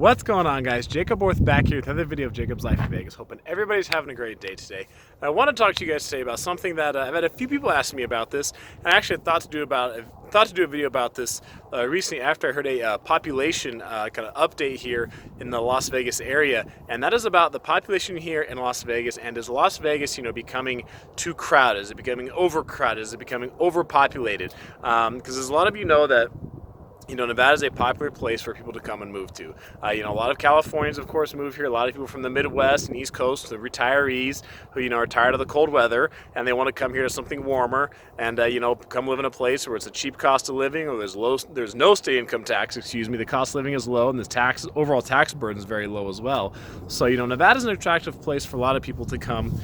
What's going on, guys? Jacob Worth back here with another video of Jacob's Life in Vegas. Hoping everybody's having a great day today. I want to talk to you guys today about something that I've had a few people ask me about this, and I actually thought to do a video about this recently after I heard a population kind of update here in the Las Vegas area, and that is about the population here in Las Vegas. And is Las Vegas, becoming too crowded? Is it becoming overcrowded? Is it becoming overpopulated? Because as a lot of you know that. Nevada is a popular place for people to come and move to. A lot of Californians, of course, move here. A lot of people from the Midwest and East Coast, the retirees who, are tired of the cold weather and they want to come here to something warmer and, come live in a place where it's a cheap cost of living, or there's no state income tax, the cost of living is low, and the overall tax burden is very low as well. So, Nevada is an attractive place for a lot of people to come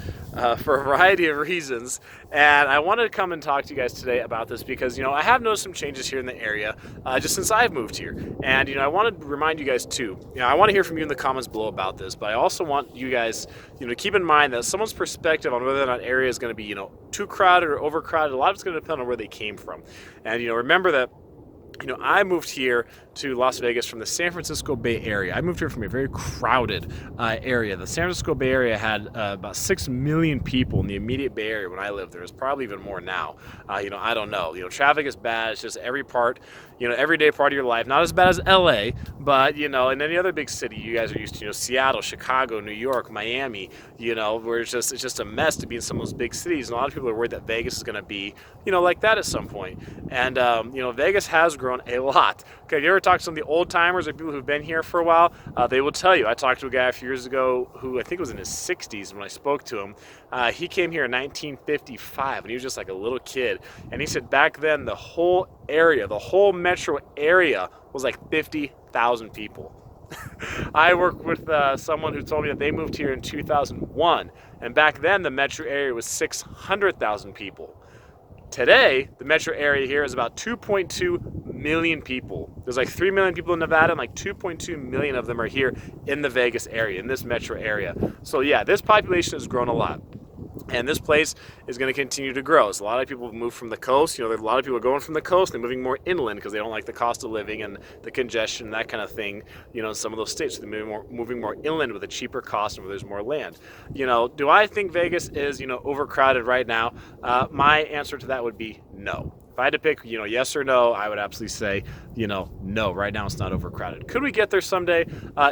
for a variety of reasons. And I wanted to come and talk to you guys today about this because, I have noticed some changes here in the area just since I've moved here. And, I want to remind you guys too, I want to hear from you in the comments below about this, but I also want you guys, to keep in mind that someone's perspective on whether or not area is going to be, too crowded or overcrowded, a lot of it's going to depend on where they came from. And, remember that I moved here to Las Vegas from the San Francisco Bay Area. I moved here from a very crowded area. The San Francisco Bay Area had about 6 million people in the immediate Bay Area when I lived there. There's probably even more now. I don't know. Traffic is bad. It's just every everyday part of your life. Not as bad as LA, but, in any other big city you guys are used to, Seattle, Chicago, New York, Miami, where it's just a mess to be in some of those big cities. And a lot of people are worried that Vegas is going to be, like that at some point. And, Vegas has grown a lot. Okay, if you ever talk to some of the old timers or people who've been here for a while, they will tell you. I talked to a guy a few years ago who I think was in his 60s when I spoke to him. He came here in 1955 and he was just like a little kid. And he said back then the whole area, the whole metro area was like 50,000 people. I worked with someone who told me that they moved here in 2001. And back then the metro area was 600,000 people. Today, the metro area here is about 2.2 million people. There's like 3 million people in Nevada, and like 2.2 million of them are here in the Vegas area, in this metro area. So yeah, this population has grown a lot. And this place is going to continue to grow. So a lot of people move from the coast. A lot of people are going from the coast. They're moving more inland because they don't like the cost of living and the congestion and that kind of thing, in some of those states. So they're moving more inland with a cheaper cost and where there's more land. Do I think Vegas is, overcrowded right now? My answer to that would be no. If I had to pick, yes or no, I would absolutely say, no, right now it's not overcrowded. Could we get there someday?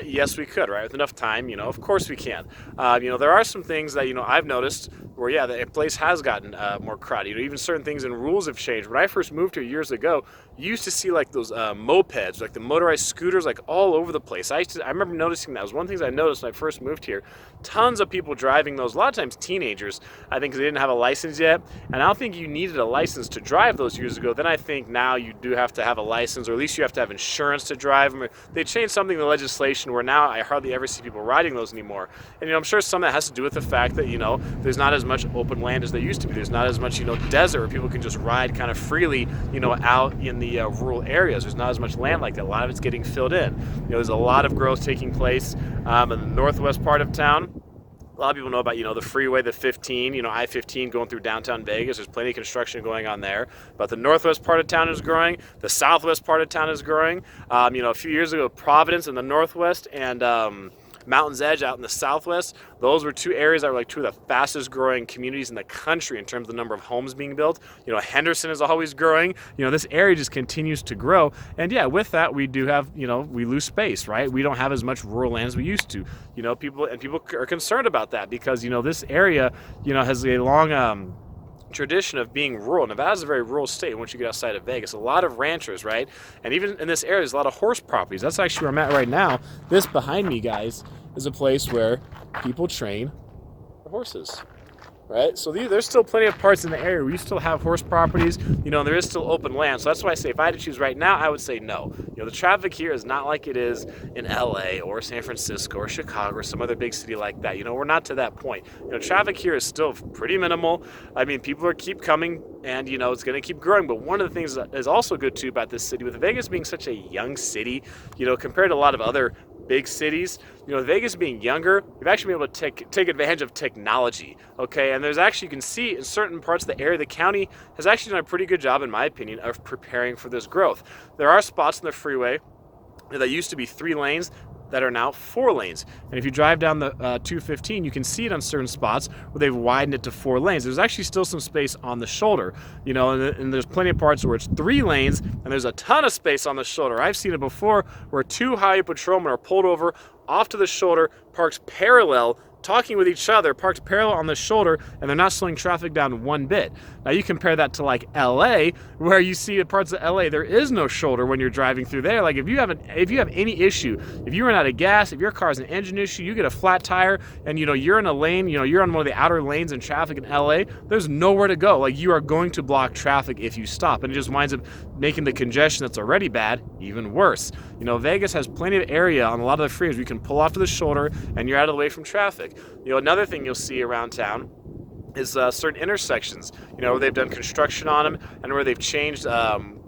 Yes, we could, right? With enough time, of course we can. There are some things that, I've noticed where, yeah, the place has gotten more crowded. Even certain things and rules have changed. When I first moved here years ago, you used to see like those mopeds, like the motorized scooters, like all over the place. I remember noticing that. It was one of the things I noticed when I first moved here. Tons of people driving those, a lot of times teenagers, I think, because they didn't have a license yet. And I don't think you needed a license to drive those years ago. Then I think now you do have to have a license, or at least you have to have insurance to drive them. They changed something in the legislation where now I hardly ever see people riding those anymore. And I'm sure some of that has to do with the fact that there's not as much open land as there used to be. There's not as much desert where people can just ride kind of freely out in the rural areas. There's not as much land like that. A lot of it's getting filled in. There's a lot of growth taking place in the northwest part of town. A lot of people know about, the freeway, the 15, I-15 going through downtown Vegas. There's plenty of construction going on there. But the northwest part of town is growing. The southwest part of town is growing. A few years ago, Providence in the northwest and Mountain's Edge out in the southwest, those were two areas that were like two of the fastest growing communities in the country in terms of the number of homes being built. Henderson is always growing. This area just continues to grow. And yeah, with that, we do have, we lose space, right? We don't have as much rural land as we used to. People are concerned about that because, this area, has a long, tradition of being rural. Nevada's a very rural state once you get outside of Vegas. A lot of ranchers, right? And even in this area, there's a lot of horse properties. That's actually where I'm at right now. This behind me, guys, is a place where people train horses, right? So there's still plenty of parts in the area where you still have horse properties, and there is still open land. So that's why I say if I had to choose right now, I would say no. The traffic here is not like it is in LA or San Francisco or Chicago or some other big city like that. We're not to that point. Traffic here is still pretty minimal. I mean, people keep coming and, it's going to keep growing. But one of the things that is also good too about this city, with Vegas being such a young city, compared to a lot of other big cities, Vegas being younger, we've actually been able to take advantage of technology, okay? And there's actually, you can see in certain parts of the area, the county has actually done a pretty good job, in my opinion, of preparing for this growth. There are spots in the freeway that used to be 3 lanes. that are now 4 lanes. And if you drive down the 215, you can see it on certain spots where they've widened it to 4 lanes. There's actually still some space on the shoulder, you know, and there's plenty of parts where it's 3 lanes and there's a ton of space on the shoulder. I've seen it before where 2 highway patrolmen are pulled over off to the shoulder, parked parallel, talking with each other, parked parallel on the shoulder, and they're not slowing traffic down one bit. Now you compare that to like LA, where you see in parts of LA there is no shoulder when you're driving through there. Like if you have any issue, if you run out of gas, if your car's an engine issue, you get a flat tire, and you know you're in a lane, you know you're on one of the outer lanes in traffic in LA, there's nowhere to go. Like you are going to block traffic if you stop, and it just winds up making the congestion that's already bad even worse. You know, Vegas has plenty of area on a lot of the freeways where you can pull off to the shoulder and you're out of the way from traffic. You know, another thing you'll see around town is certain intersections, you know, where they've done construction on them and where they've changed,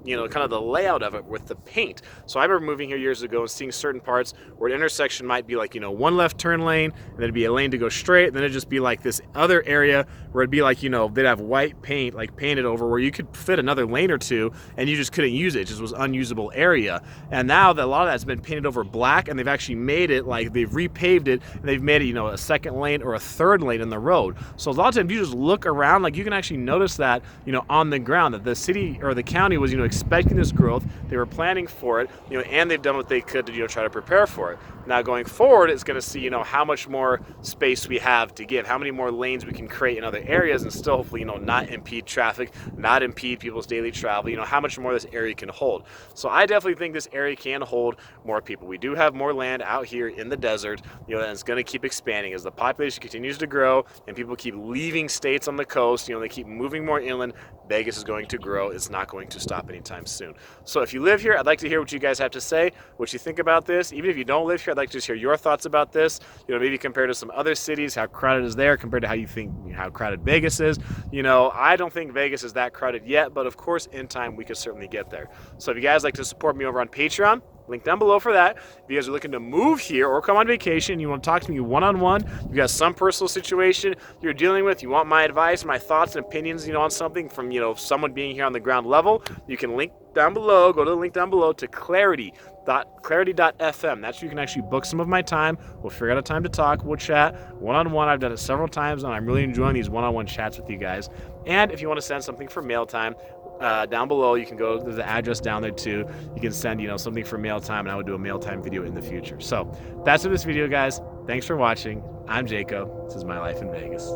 you know, kind of the layout of it with the paint. So I remember moving here years ago and seeing certain parts where an intersection might be like, you know, 1 left turn lane, and then it'd be a lane to go straight, and then it'd just be like this other area where it'd be like, you know, they'd have white paint like painted over where you could fit another lane or two and you just couldn't use it. It just was unusable area. And now that a lot of that's been painted over black, and they've actually made it like they've repaved it, and they've made it, you know, a 2nd lane or a 3rd lane in the road. So a lot of times you just look around, like you can actually notice that, you know, on the ground, that the city or the county was, you know, expecting this growth. They were planning for it, you know, and they've done what they could to, you know, try to prepare for it. Now going forward, it's going to see, you know, how much more space we have to give, how many more lanes we can create in other areas and still hopefully, you know, not impede traffic, not impede people's daily travel, you know, how much more this area can hold. So I definitely think this area can hold more people. We do have more land out here in the desert, you know, and it's going to keep expanding as the population continues to grow and people keep leaving states on the coast, you know, they keep moving more inland. Vegas is going to grow. It's not going to stop anytime soon. So if you live here, I'd like to hear what you guys have to say, what you think about this. Even if you don't live here, I'd like to just hear your thoughts about this. You know, maybe compared to some other cities, how crowded is there compared to how you think, you know, how crowded Vegas is. You know, I don't think Vegas is that crowded yet, but of course, in time, we could certainly get there. So if you guys like to support me over on Patreon, link down below for that. If you guys are looking to move here or come on vacation, you want to talk to me one-on-one, you've got some personal situation you're dealing with, you want my advice, my thoughts and opinions, you know, on something from, you know, someone being here on the ground level, you can link down below, go to the link down below to clarity.fm. That's where you can actually book some of my time. We'll figure out a time to talk. We'll chat one-on-one. I've done it several times, and I'm really enjoying these one-on-one chats with you guys. And if you want to send something for mail time, down below, you can go, there's the address down there too. You can send, you know, something for mail time, and I would do a mail time video in the future. So that's it for this video, guys. Thanks for watching. I'm Jacob. This is my life in Vegas.